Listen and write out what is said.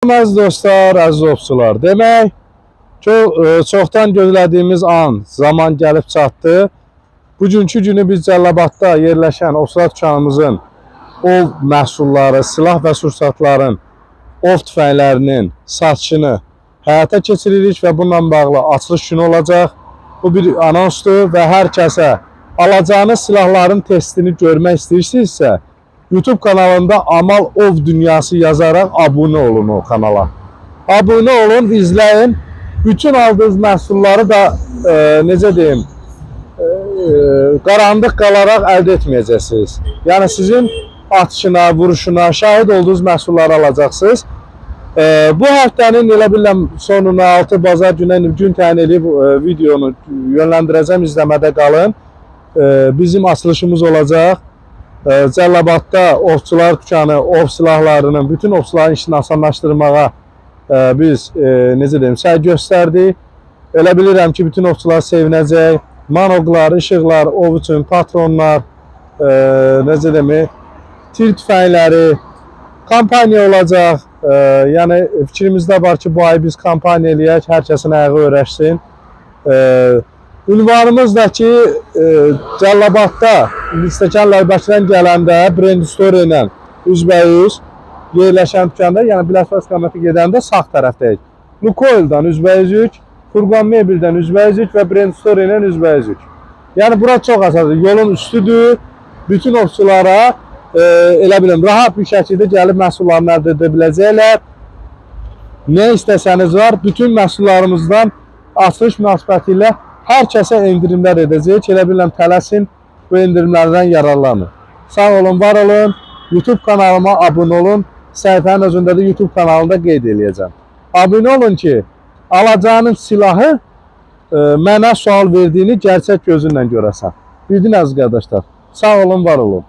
Əziz dostlar, əziz ovçular, demək çoxdan gözlədiyimiz an, zaman gəlib çatdı. Bugünkü günü biz Cəlilabadda yerləşən ovçular dükanımızın ov məhsulları, silah və sursatların, ov tüfənglərinin satışını həyata keçiririk və bununla bağlı açılış günü olacaq. Bu bir anonsdur və hər kəsə alacağınız silahların testini görmək istəyirsinizsə, YouTube kanalında Amal Ov Dünyası yazaraq abunə olun o kanala. Abunə olun, izləyin. Bütün aldığınız məhsulları da necə deyim, qaranlıq qalaraq əldə etməyəcəksiniz. Yəni sizin atışına, vuruşuna şahid olduğunuz məhsulları alacaqsınız. Bu həftənin elə biləm sonuna 6 bazar günə gün təyin edib videonu yönləndirəcəm, izləmədə qalın. Bizim açılışımız olacaq. Cəlilabadda ovçular dükanı, ov silahlarının, bütün ovçuların işini asanlaşdırmağa biz necə deyim, səy göstərdik. Elə bilirəm ki, bütün ovçular sevinəcək. Manoqlar, işıqlar, ov üçün patronlar, necə deyim, tir tüfəngləri, kampaniya olacaq. Yəni fikrimizdə var ki, bu ay biz kampaniya eləyək, hər kəsin ayağı öyrəşsin. Ünvanımız da ki, Cəlilabadda İstəkanlar Bakıdan gələndə Brand Store ilə üzbəyüz yerləşən dükanda, yəni Biləsuvar istiqaməti gedəndə sağ tərəfdəyik. Lukoil'dan üzbəyüzük, Furqan Mebel'dən üzbəyüzük və Brand Store ilə üzbəyüzük. Yəni bura çox asandır, yolun üstüdür. Bütün ovçulara elə bilin, rahat bir şəkildə gəlib məhsullarını əldə edə biləcəklər. Nə istəsəniz var, bütün məhsullarımızdan açılış münasibəti ilə hər kəsə endirimlər edəcək. Elə biləm, tələsin bu endirimlərdən yararlanın. Sağ olun, var olun. YouTube kanalıma abunə olun. Səhifənin özündə də YouTube kanalında qeyd edəcəm. Abunə olun ki, alacağınız silahı mənə sual verdiyini gerçək gözünlə görəsən. Bildin əziz qardaşlar. Sağ olun, var olun.